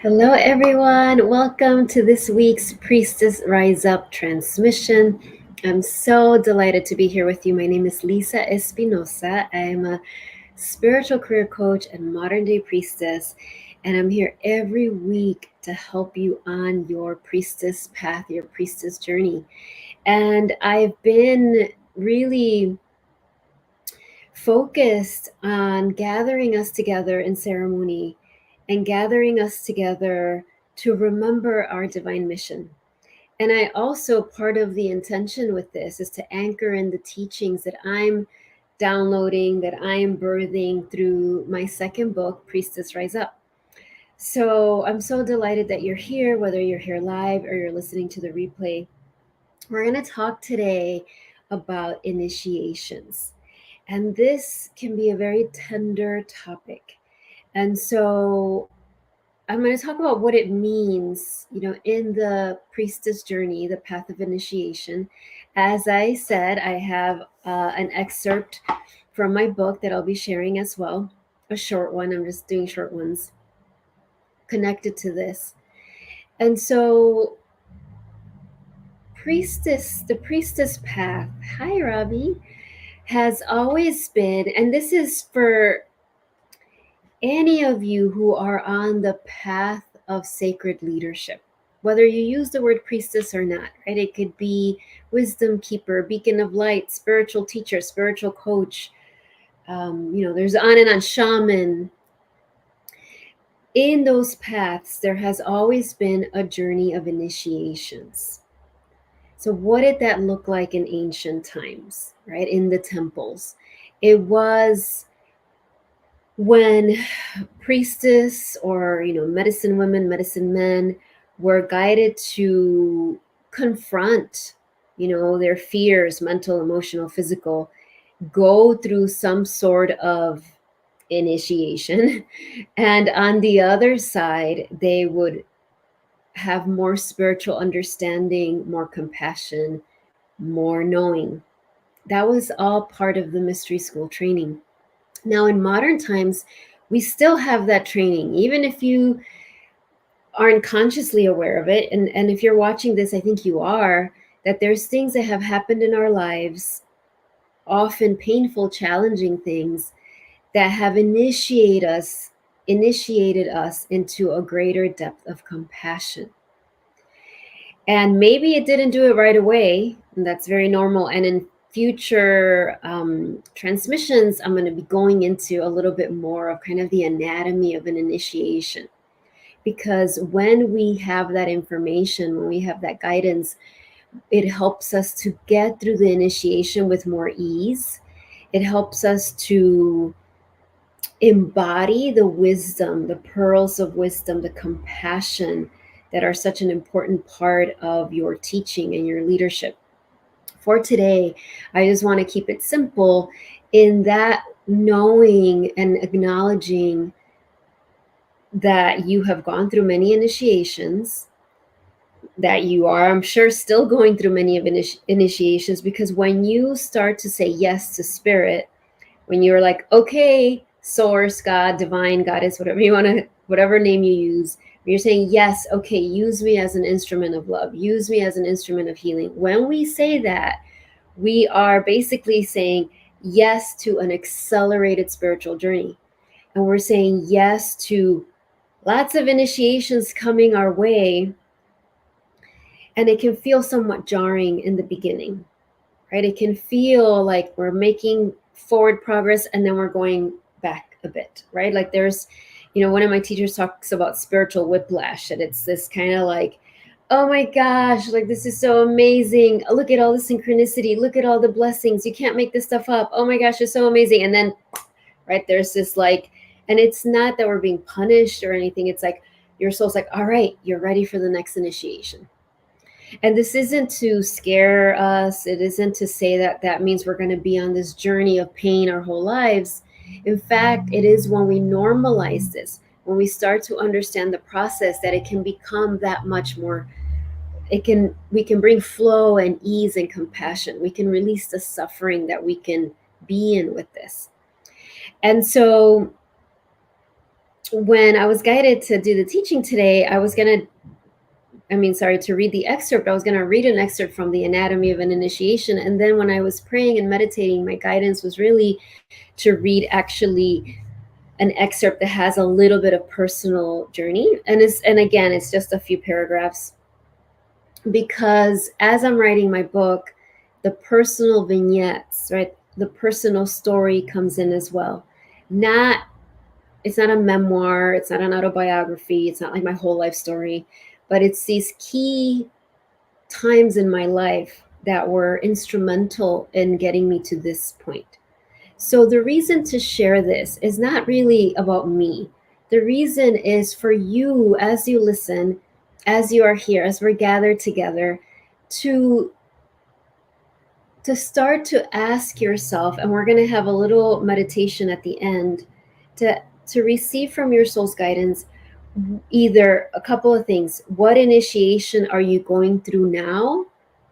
Hello, everyone. Welcome to this week's Priestess Rise Up transmission. I'm so delighted to be here with you. My name is Lisa Espinosa. I am a spiritual career coach and modern day priestess, and I'm here every week to help you on your priestess path, your priestess journey. And I've been really focused on gathering us together in ceremony and gathering us together to remember our divine mission. And I also, part of the intention with this is to anchor in the teachings that I'm downloading, that I am birthing through my second book, Priestess Rise Up. So I'm so delighted that you're here, whether you're here live or you're listening to the replay. We're going to talk today about initiations. And this can be a very tender topic. And so I'm going to talk about what it means, in the priestess journey, the path of initiation. As I said, I have an excerpt from my book that I'll be sharing as well, a short one. I'm just doing short ones connected to this. And so the priestess path, hi, Robbie, has always been, and this is for any of you who are on the path of sacred leadership, whether you use the word priestess or not, right? It could be wisdom keeper, beacon of light, spiritual teacher, spiritual coach. There's on and on, shaman. In those paths, there has always been a journey of initiations. So what did that look like in ancient times, right? In the temples, it was when priestess or medicine women, medicine men were guided to confront their fears, mental, emotional, physical, go through some sort of initiation. And on the other side, they would have more spiritual understanding, more compassion, more knowing. That was all part of the mystery school training. Now, in modern times, we still have that training, even if you aren't consciously aware of it. And if you're watching this, I think you are, that there's things that have happened in our lives, often painful, challenging things, that have initiated us into a greater depth of compassion. And maybe it didn't do it right away, and that's very normal. And in future transmissions, I'm going to be going into a little bit more of kind of the anatomy of an initiation. Because when we have that information, when we have that guidance, it helps us to get through the initiation with more ease. It helps us to embody the wisdom, the pearls of wisdom, the compassion that are such an important part of your teaching and your leadership. For today, I just want to keep it simple in that knowing and acknowledging that you have gone through many initiations, that you are, I'm sure, still going through many of initiations, because when you start to say yes to spirit, when you're like, okay, source, God, divine, goddess, whatever you want to, whatever name you use, you're saying, yes, okay, use me as an instrument of love, use me as an instrument of healing. When we say that, we are basically saying yes to an accelerated spiritual journey. And we're saying yes to lots of initiations coming our way. And it can feel somewhat jarring in the beginning, right? It can feel like we're making forward progress and then we're going back a bit, right? Like there's, one of my teachers talks about spiritual whiplash, that it's this kind of like, oh my gosh, like this is so amazing. Look at all the synchronicity. Look at all the blessings. You can't make this stuff up. Oh my gosh, it's so amazing. And then, right, there's this like, and it's not that we're being punished or anything. It's like your soul's like, all right, you're ready for the next initiation. And this isn't to scare us. It isn't to say that that means we're going to be on this journey of pain our whole lives. In fact, it is when we normalize this, when we start to understand the process, that it can become that much more. We can bring flow and ease and compassion. We can release the suffering that we can be in with this. And so when I was guided to do the teaching today, to read the excerpt. I was going to read an excerpt from the Anatomy of an Initiation. And then when I was praying and meditating, my guidance was really to read actually an excerpt that has a little bit of personal journey. And again, it's just a few paragraphs, because as I'm writing my book, the personal vignettes, right? The personal story comes in as well. It's not a memoir, it's not an autobiography, it's not like my whole life story, but it's these key times in my life that were instrumental in getting me to this point. So the reason to share this is not really about me. The reason is for you, as you listen, as you are here, as we're gathered together, to start to ask yourself, and we're going to have a little meditation at the end, to receive from your soul's guidance either a couple of things. What initiation are you going through now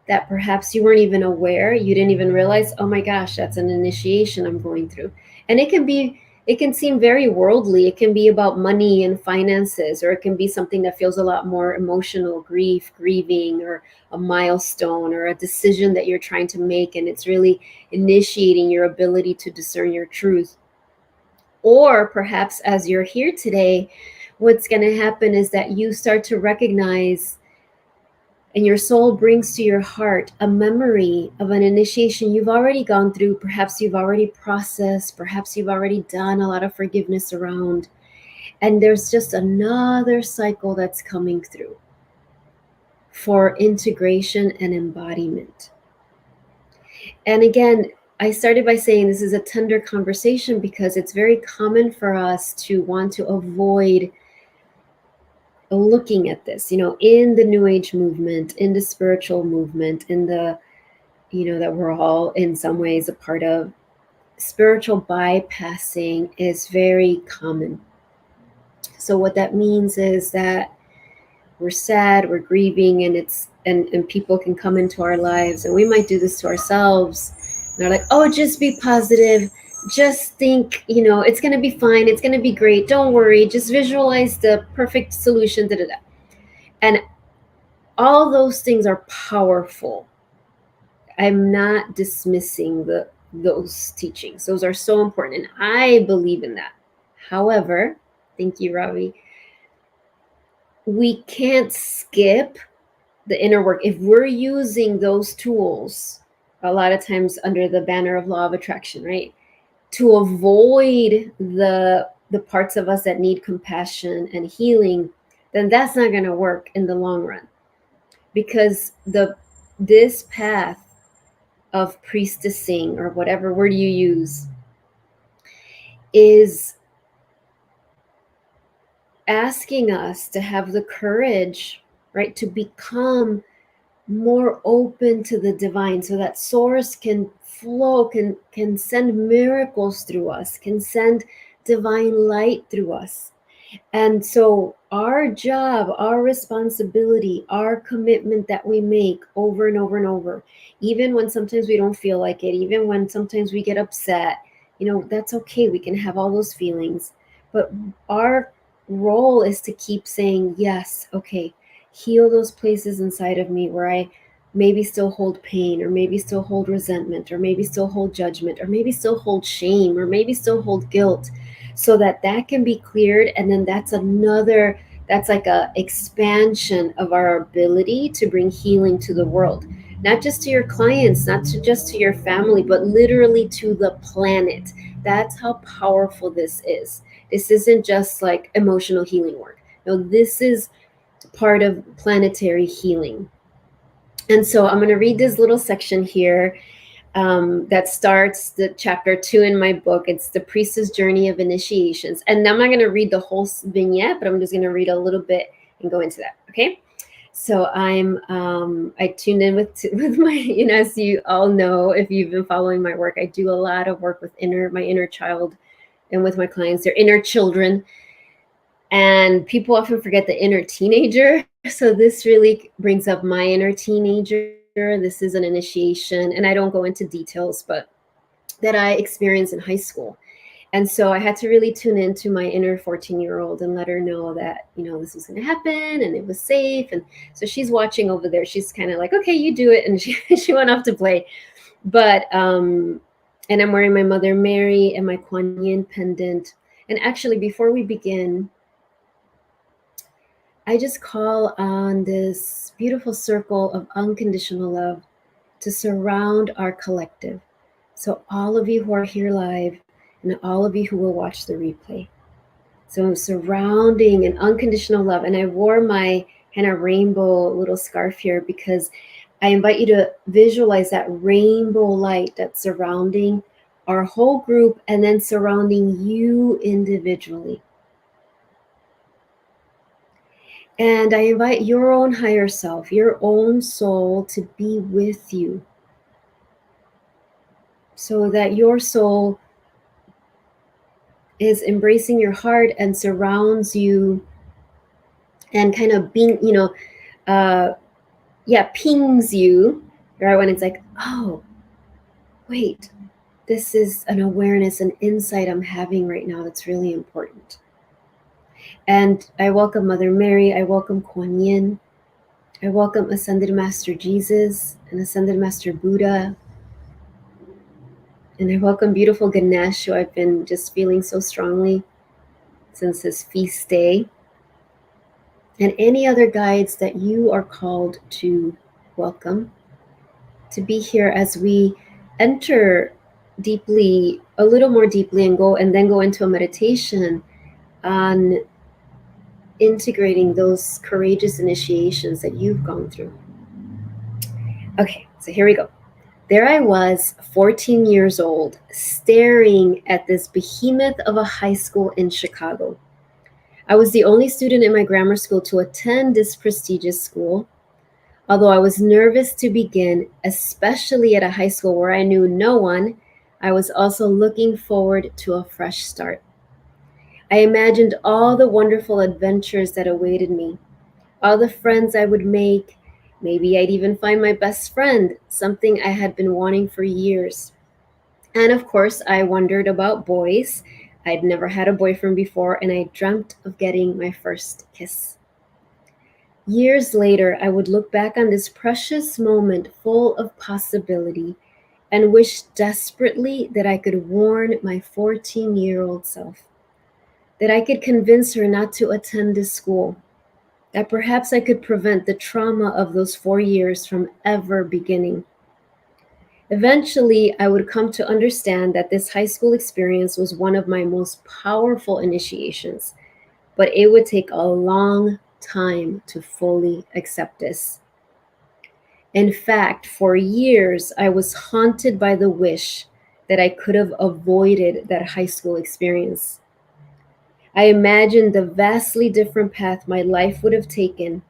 that perhaps you weren't even aware, you didn't even realize, oh my gosh, that's an initiation I'm going through? And it can seem very worldly. It can be about money and finances, or it can be something that feels a lot more emotional, grieving, or a milestone, or a decision that you're trying to make, and it's really initiating your ability to discern your truth. Or perhaps as you're here today, what's going to happen is that you start to recognize, and your soul brings to your heart a memory of an initiation you've already gone through. Perhaps you've already processed, perhaps you've already done a lot of forgiveness around, and there's just another cycle that's coming through for integration and embodiment. And again, I started by saying this is a tender conversation because it's very common for us to want to avoid looking at this, in the New Age movement, in the spiritual movement, in the, that we're all in some ways a part of. Spiritual bypassing is very common. So what that means is that we're sad, we're grieving, and people can come into our lives, and we might do this to ourselves. And they're like, oh, just be positive. Just think, it's going to be fine. It's going to be great. Don't worry. Just visualize the perfect solution. And all those things are powerful. I'm not dismissing those teachings. Those are so important, and I believe in that. However, thank you, Ravi, we can't skip the inner work. If we're using those tools, a lot of times under the banner of law of attraction, right, to avoid the parts of us that need compassion and healing, then that's not going to work in the long run. Because this path of priestessing, or whatever word you use, is asking us to have the courage, right, to become more open to the divine, so that source can flow, can send miracles through us, can send divine light through us. And so our job, our responsibility, our commitment that we make over and over and over, even when sometimes we don't feel like it, even when sometimes we get upset, that's okay. We can have all those feelings. But our role is to keep saying, yes, okay, heal those places inside of me where I maybe still hold pain, or maybe still hold resentment, or maybe still hold judgment, or maybe still hold shame, or maybe still hold guilt, so that can be cleared. And then that's like a expansion of our ability to bring healing to the world, not just to your clients, not just to your family, but literally to the planet. That's how powerful this is. This isn't just like emotional healing work. No, this is part of planetary healing. And so I'm going to read this little section here that starts the chapter 2 in my book. It's the Priestess Journey of Initiations. And I'm not going to read the whole vignette, but I'm just going to read a little bit and go into that. Okay. So I tuned in with my, as you all know, if you've been following my work, I do a lot of work with my inner child, and with my clients, their inner children. And people often forget the inner teenager. So this really brings up my inner teenager. This is an initiation, and I don't go into details, but that I experienced in high school. And so I had to really tune into my inner 14-year-old and let her know that, this was going to happen and it was safe. And so she's watching over there. She's kind of like, okay, you do it. And she went off to play. But, and I'm wearing my Mother Mary and my Kuan Yin pendant. And actually, before we begin, I just call on this beautiful circle of unconditional love to surround our collective. So, all of you who are here live and all of you who will watch the replay. So, I'm surrounding an unconditional love. And I wore my kind of rainbow little scarf here because I invite you to visualize that rainbow light that's surrounding our whole group and then surrounding you individually. And I invite your own higher self, your own soul to be with you so that your soul is embracing your heart and surrounds you and kind of being, pings you, right? When it's like, oh, wait, this is an awareness, an insight I'm having right now that's really important. And I welcome Mother Mary, I welcome Kuan Yin, I welcome Ascended Master Jesus and Ascended Master Buddha. And I welcome beautiful Ganesh, who I've been just feeling so strongly since his feast day. And any other guides that you are called to welcome, to be here as we enter deeply, a little more deeply, and then go into a meditation on integrating those courageous initiations that you've gone through. Okay, so here we go. There I was, 14 years old, staring at this behemoth of a high school in Chicago. I was the only student in my grammar school to attend this prestigious school. Although I was nervous to begin, especially at a high school where I knew no one, I was also looking forward to a fresh start. I imagined all the wonderful adventures that awaited me, all the friends I would make. Maybe I'd even find my best friend, something I had been wanting for years. And of course, I wondered about boys. I'd never had a boyfriend before, and I dreamt of getting my first kiss. Years later, I would look back on this precious moment full of possibility and wish desperately that I could warn my 14-year-old self, that I could convince her not to attend this school, that perhaps I could prevent the trauma of those 4 years from ever beginning. Eventually, I would come to understand that this high school experience was one of my most powerful initiations, but it would take a long time to fully accept this. In fact, for years, I was haunted by the wish that I could have avoided that high school experience. I imagined the vastly different path my life would have taken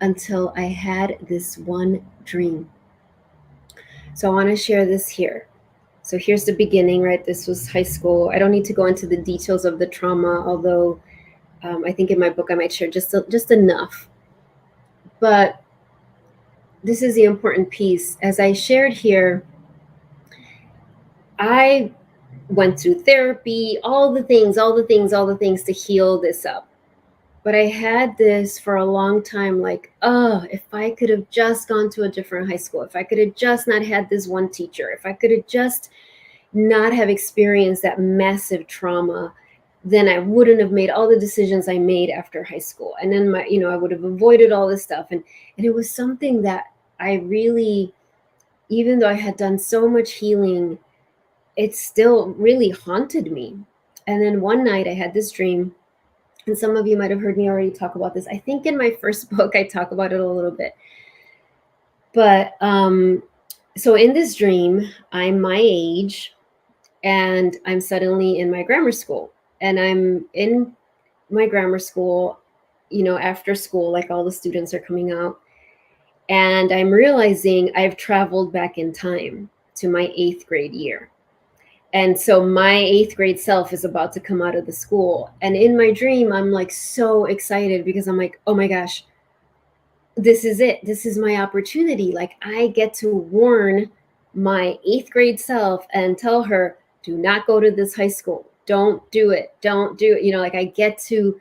until I had this one dream. So I want to share this here. So here's the beginning, right? This was high school. I don't need to go into the details of the trauma, although I think in my book I might share just enough. But this is the important piece. As I shared here, I went through therapy, all the things to heal this up. But I had this for a long time, like, oh, if I could have just gone to a different high school, if I could have just not had this one teacher, if I could have just not have experienced that massive trauma, then I wouldn't have made all the decisions I made after high school. And then I would have avoided all this stuff. And it was something that I really, even though I had done so much healing, it still really haunted me. And then one night I had this dream, and some of you might have heard me already talk about this. I think in my first book, I talk about it a little bit. But so in this dream, I'm my age, and I'm suddenly in my grammar school. And I'm in my grammar school, after school, like all the students are coming out. And I'm realizing I've traveled back in time to my 8th grade year. And so my 8th grade self is about to come out of the school. And in my dream, I'm like so excited because I'm like, oh my gosh, this is it. This is my opportunity. Like I get to warn my 8th grade self and tell her, do not go to this high school. Don't do it. Don't do it. Like I get to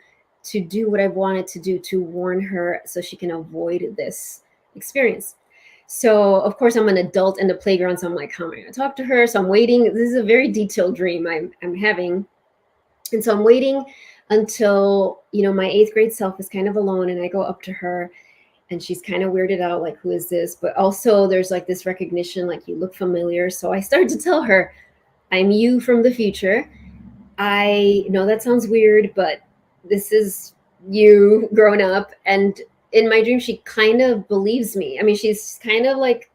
do what I've wanted to do to warn her so she can avoid this experience. So of course I'm an adult in the playground. So I'm like, how am I going to talk to her? So I'm waiting. This is a very detailed dream I'm having. And so I'm waiting until, my 8th grade self is kind of alone, and I go up to her, and she's kind of weirded out, like, who is this? But also there's like this recognition, like, you look familiar. So I start to tell her, I'm you from the future. I know that sounds weird, but this is you grown up. And in my dream, she kind of believes me. I mean, she's kind of like,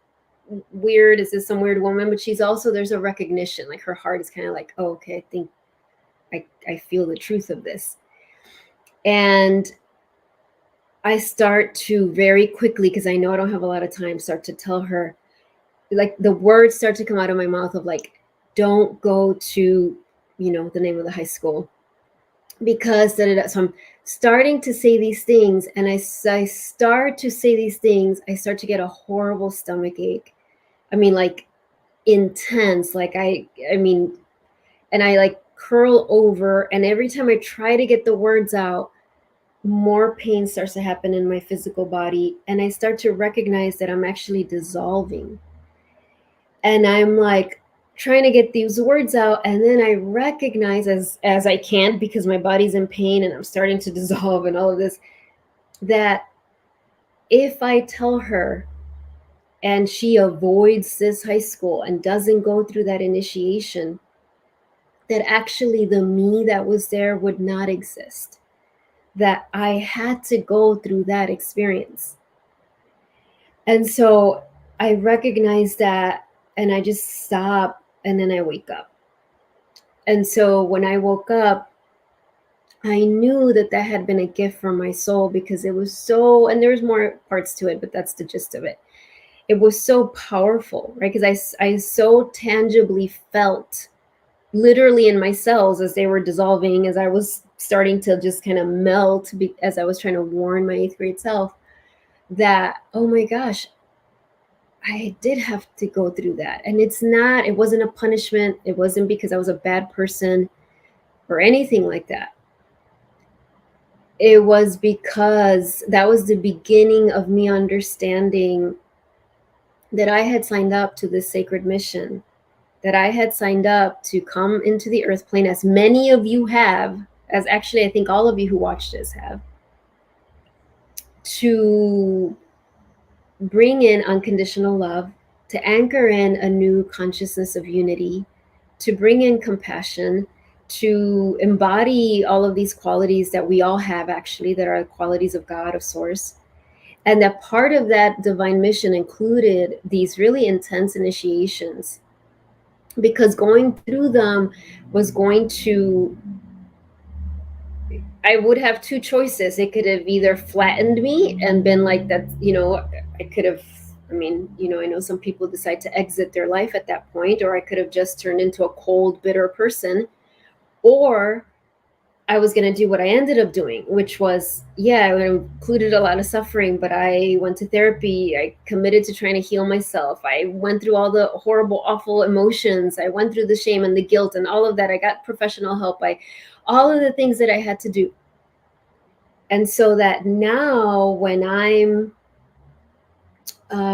weird. Is this some weird woman? But she's also, there's a recognition, like her heart is kind of like, oh, okay, I think I feel the truth of this. And I start to very quickly, because I know I don't have a lot of time, start to tell her, like, the words start to come out of my mouth of like, don't go to, the name of the high school, because so I'm starting to say these things, and I start to say these things, I start to get a horrible stomach ache. I mean, like, intense, like I mean, and I like curl over, and every time I try to get the words out, more pain starts to happen in my physical body, and I start to recognize that I'm actually dissolving. And I'm like trying to get these words out, and then I recognize, as I can't, because my body's in pain and I'm starting to dissolve and all of this, that if I tell her and she avoids this high school and doesn't go through that initiation, that actually the me that was there would not exist, that I had to go through that experience. And so I recognize that, and I just stop, and then I wake up. And so when I woke up, I knew that had been a gift from my soul, because it was so, and there's more parts to it, but that's the gist of it. It was so powerful, right? Because I so tangibly felt, literally in my cells, as they were dissolving, as I was starting to just kind of melt, as I was trying to warn my 8th grade self, that, oh my gosh, I did have to go through that. And it wasn't a punishment. It wasn't because I was a bad person or anything like that. It was because that was the beginning of me understanding that I had signed up to this sacred mission, that I had signed up to come into the earth plane, as many of you have, as actually I think all of you who watch this have, to bring in unconditional love, to anchor in a new consciousness of unity, to bring in compassion, to embody all of these qualities that we all have, actually, that are qualities of God, of Source. And that part of that divine mission included these really intense initiations, because going through them was going to, I would have two choices. It could have either flattened me and been like that, I could have, I know some people decide to exit their life at that point, or I could have just turned into a cold, bitter person, or I was going to do what I ended up doing, which was, it included a lot of suffering, but I went to therapy. I committed to trying to heal myself. I went through all the horrible, awful emotions. I went through the shame and the guilt and all of that. I got professional help. All of the things that I had to do. And so that now when I'm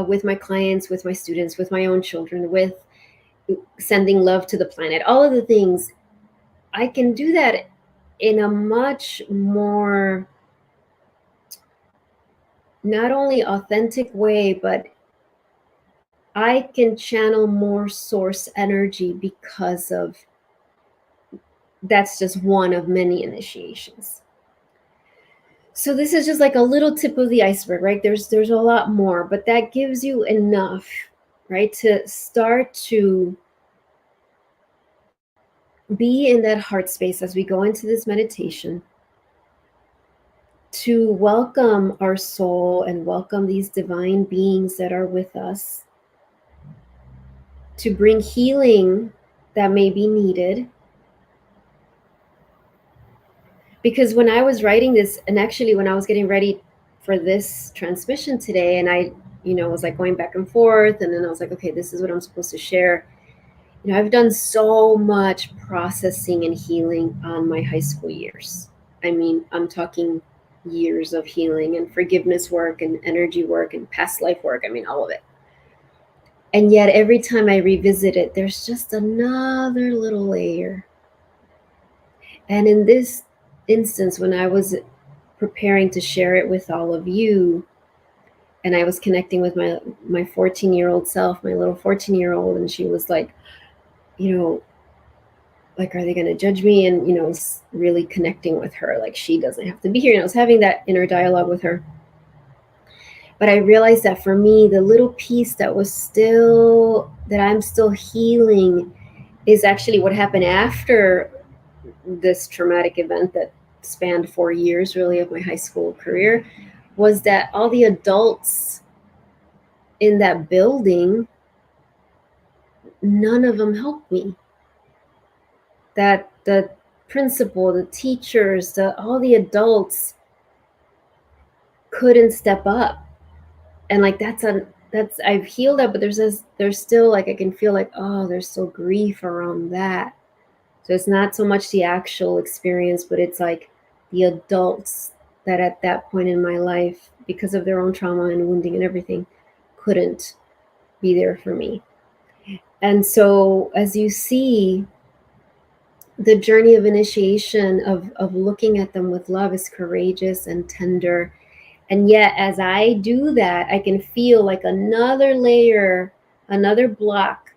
with my clients, with my students, with my own children, with sending love to the planet, all of the things, I can do that in a much more, not only authentic way, but I can channel more source energy, because of that's just one of many initiations. So this is just like a little tip of the iceberg, right? There's a lot more, but that gives you enough, right, to start to be in that heart space as we go into this meditation, to welcome our soul and welcome these divine beings that are with us, to bring healing that may be needed. Because when I was writing this, and actually when I was getting ready for this transmission today, and I was like going back and forth, and then I was like, okay, this is what I'm supposed to share. I've done so much processing and healing on my high school years. I mean, I'm talking years of healing and forgiveness work and energy work and past life work. I mean, all of it. And yet, every time I revisit it, there's just another little layer. And in this instance, when I was preparing to share it with all of you, and I was connecting with my 14-year-old self, my little 14-year-old, and she was like, you know, like, are they going to judge me? And, really connecting with her, like she doesn't have to be here. And I was having that inner dialogue with her. But I realized that for me, the little piece that I'm still healing is actually what happened after this traumatic event that spanned 4 years really of my high school career, was that all the adults in that building, none of them helped me. That the principal, the teachers, all the adults couldn't step up. And like that's I've healed that, but there's still, like, I can feel like, oh, there's still grief around that. So it's not so much the actual experience, but it's like the adults that at that point in my life, because of their own trauma and wounding and everything, couldn't be there for me. And so, as you see, the journey of initiation of looking at them with love is courageous and tender. And yet, as I do that, I can feel like another layer, another block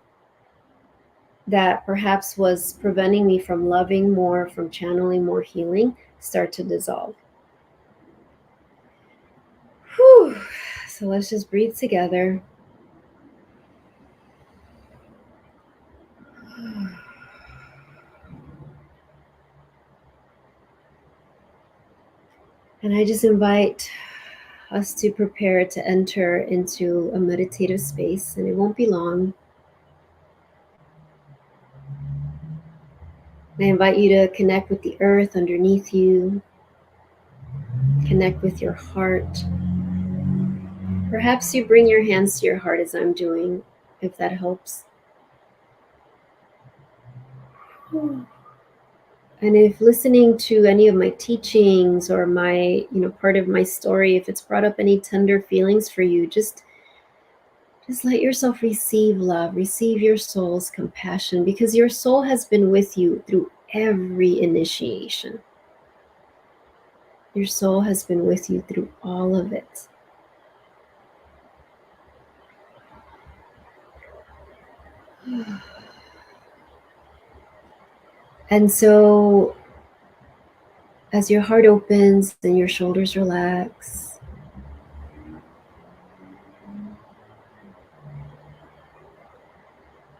that perhaps was preventing me from loving more, from channeling more healing, start to dissolve. Whew. So let's just breathe together. And I just invite us to prepare to enter into a meditative space, and it won't be long. I invite you to connect with the earth underneath you, connect with your heart. Perhaps you bring your hands to your heart as I'm doing, if that helps. And if listening to any of my teachings or my, part of my story, if it's brought up any tender feelings for you, just let yourself receive love, receive your soul's compassion, because your soul has been with you through every initiation. Your soul has been with you through all of it. And so, as your heart opens and your shoulders relax,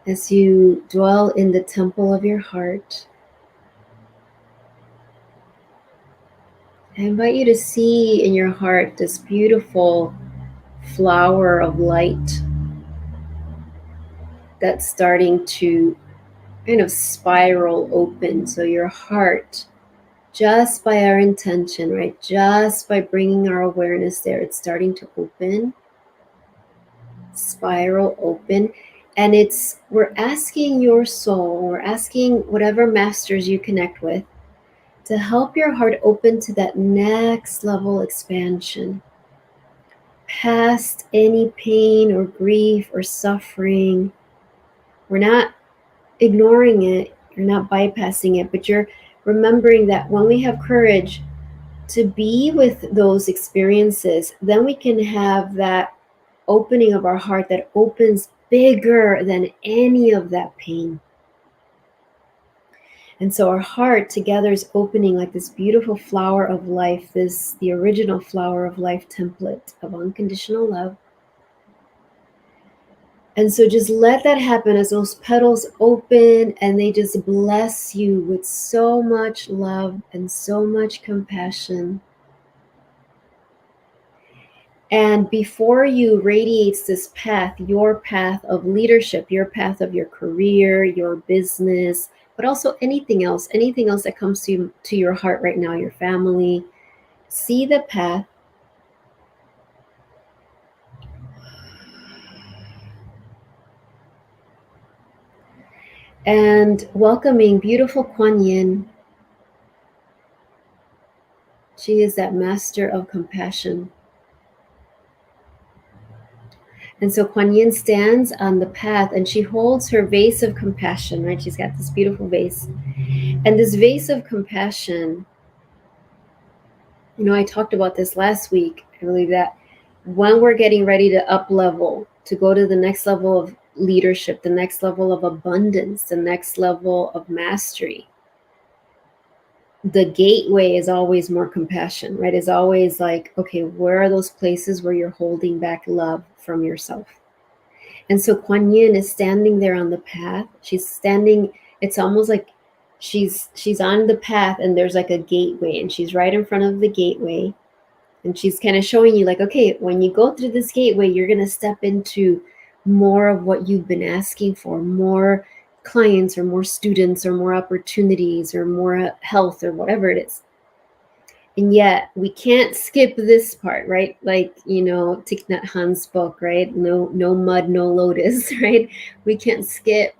as you dwell in the temple of your heart, I invite you to see in your heart this beautiful flower of light that's starting to kind of spiral open. So your heart, just by our intention, right? Just by bringing our awareness there, it's starting to open, spiral open. And we're asking your soul, we're asking whatever masters you connect with to help your heart open to that next level expansion, past any pain or grief or suffering. We're not ignoring it, you're not bypassing it, but you're remembering that when we have courage to be with those experiences, then we can have that opening of our heart that opens bigger than any of that pain. And so our heart together is opening like this beautiful flower of life, the original flower of life template of unconditional love. And so just let that happen as those petals open and they just bless you with so much love and so much compassion. And before you radiates this path, your path of leadership, your path of your career, your business, but also anything else that comes to your heart right now, your family. See the path. and welcoming beautiful Kuan Yin. She is that master of compassion. And so Kuan Yin stands on the path and she holds her vase of compassion, right? She's got this beautiful vase. And this vase of compassion, I talked about this last week. I believe that when we're getting ready to up level, to go to the next level of leadership, the next level of abundance, the next level of mastery, the gateway is always more compassion, right? Is always like, okay, where are those places where you're holding back love from yourself? And so Kuan Yin is standing there on the path. She's standing, it's almost like she's on the path and there's like a gateway and she's right in front of the gateway. And she's kind of showing you like, okay, when you go through this gateway, you're going to step into more of what you've been asking for, more clients or more students or more opportunities or more health or whatever it is. And yet we can't skip this part, right? Like, Thich Nhat Hanh's book, right? No mud, no lotus, right? We can't skip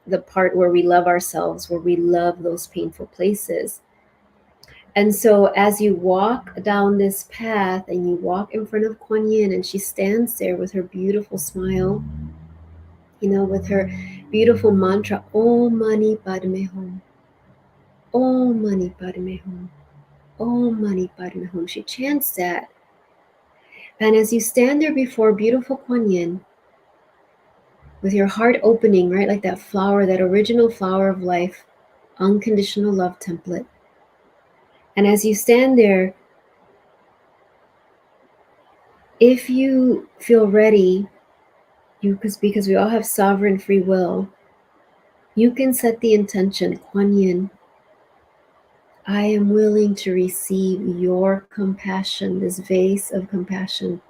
the part where we love ourselves, where we love those painful places. And so as you walk down this path and you walk in front of Kuan Yin and she stands there with her beautiful smile, with her beautiful mantra, Om Mani Padme Hum, Om Mani Padme Hum, Om Mani Padme Hum. She chants that. And as you stand there before beautiful Kuan Yin, with your heart opening, right, like that flower, that original flower of life, unconditional love template. And as you stand there, if you feel ready, because we all have sovereign free will, you can set the intention, Kuan Yin, I am willing to receive your compassion, this vase of compassion,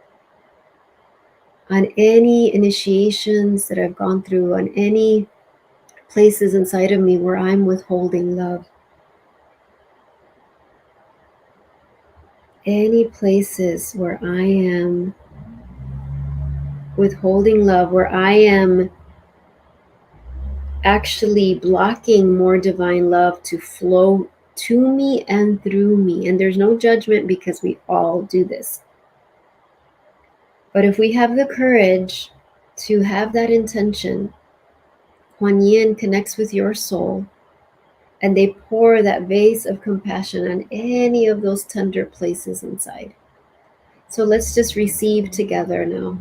on any initiations that I've gone through, on any places inside of me where I'm withholding love. Any places where I am withholding love, where I am actually blocking more divine love to flow to me and through me. And there's no judgment because we all do this. But if we have the courage to have that intention, Kuan Yin connects with your soul and they pour that vase of compassion on any of those tender places inside. So let's just receive together now.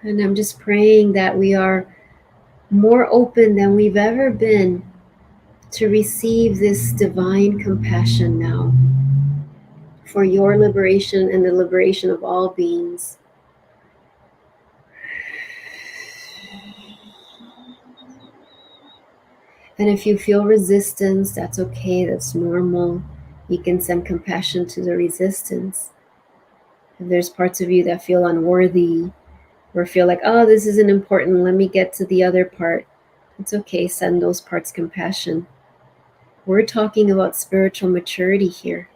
And I'm just praying that we are more open than we've ever been to receive this divine compassion now for your liberation and the liberation of all beings. And if you feel resistance, that's okay, that's normal. You can send compassion to the resistance. If there's parts of you that feel unworthy or feel like, oh, this isn't important, let me get to the other part, it's okay, send those parts compassion. We're talking about spiritual maturity here.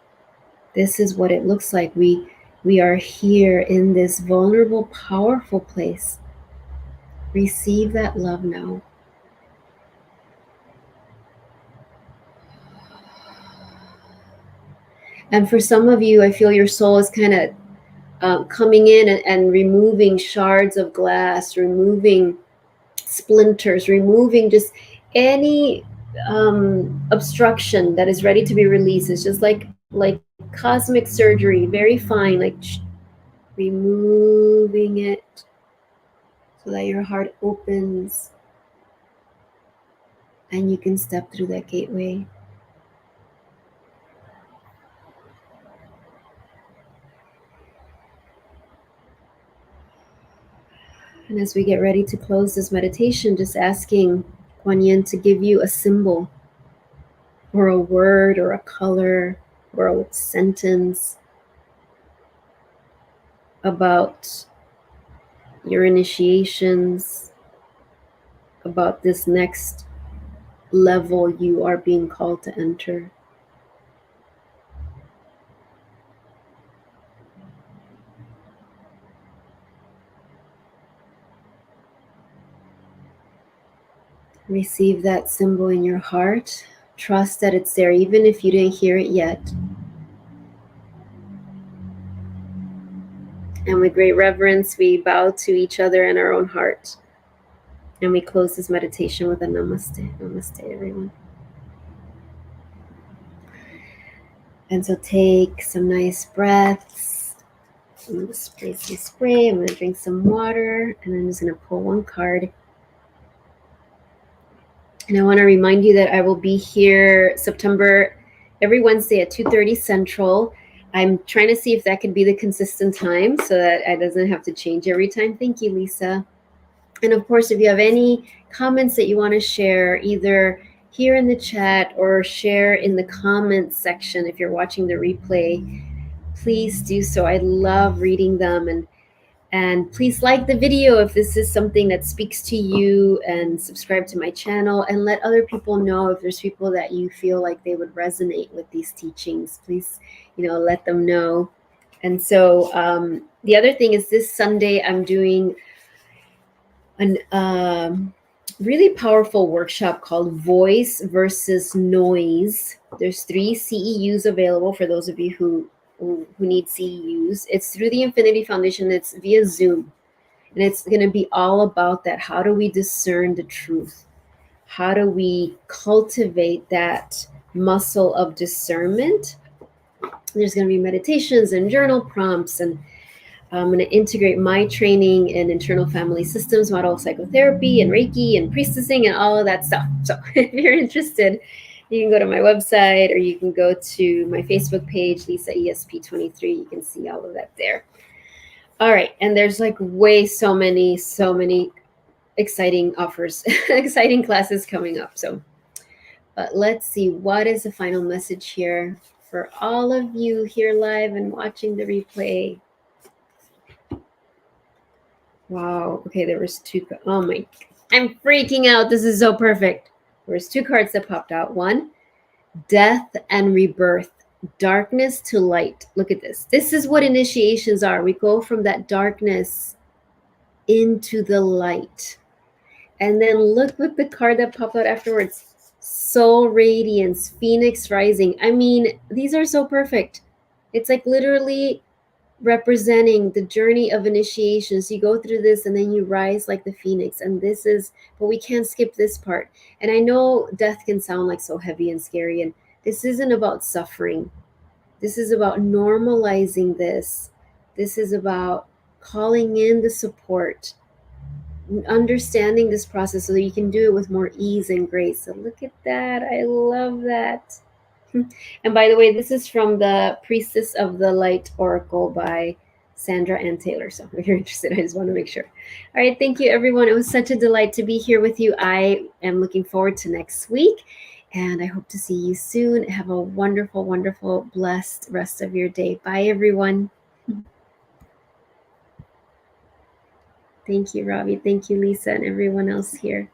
This is what it looks like. We are here in this vulnerable, powerful place. Receive that love now. And for some of you, I feel your soul is kind of coming in and removing shards of glass, removing splinters, removing just any obstruction that is ready to be released. It's just like cosmic surgery, very fine, like removing it so that your heart opens and you can step through that gateway. And as we get ready to close this meditation, just asking Kuan Yin to give you a symbol or a word or a color or a sentence about your initiations, about this next level you are being called to enter. Receive that symbol in your heart. Trust that it's there, even if you didn't hear it yet. And with great reverence, we bow to each other in our own heart. And we close this meditation with a namaste. Namaste, everyone. And so take some nice breaths. I'm going to spray some spray. I'm going to drink some water. And I'm just going to pull one card. And I want to remind you that I will be here September every Wednesday at 2:30 Central. I'm trying to see if that could be the consistent time so that it doesn't have to change every time. Thank you, Lisa. And of course, if you have any comments that you want to share, either here in the chat or share in the comments section if you're watching the replay, please do so. I love reading them. And please like the video if this is something that speaks to you, and subscribe to my channel, and let other people know if there's people that you feel like they would resonate with these teachings. Please, let them know. And so the other thing is, this Sunday I'm doing a really powerful workshop called Voice versus Noise. There's 3 CEUs available for those of you who need CEUs. It's through the Infinity Foundation. It's via Zoom. And it's going to be all about that. How do we discern the truth? How do we cultivate that muscle of discernment? There's going to be meditations and journal prompts, and I'm going to integrate my training in internal family systems, model psychotherapy, and Reiki, and priestessing, and all of that stuff. So if you're interested, you can go to my website, or you can go to my Facebook page, Lisa ESP23. You can see all of that there. All right. And there's so many exciting offers, exciting classes coming up. So, but let's see, what is the final message here for all of you here live and watching the replay? Wow. Okay, there was 2. Oh my, I'm freaking out. This is so perfect. There was 2 cards that popped out. One, death and rebirth, darkness to light. Look at this. This is what initiations are. We go from that darkness into the light. And then look what the card that popped out afterwards. Soul radiance, phoenix rising. I mean, these are so perfect. It's like literally representing the journey of initiations. You go through this and then you rise like the phoenix. And this is, but we can't skip this part. And I know death can sound like so heavy and scary. And this isn't about suffering. This is about normalizing this. This is about calling in the support, understanding this process so that you can do it with more ease and grace. So look at that. I love that. And by the way, this is from the Priestess of the Light Oracle by Sandra Ann Taylor. So if you're interested, I just want to make sure. All right. Thank you, everyone. It was such a delight to be here with you. I am looking forward to next week, and I hope to see you soon. Have a wonderful, wonderful, blessed rest of your day. Bye, everyone. Thank you, Robbie. Thank you, Lisa, and everyone else here.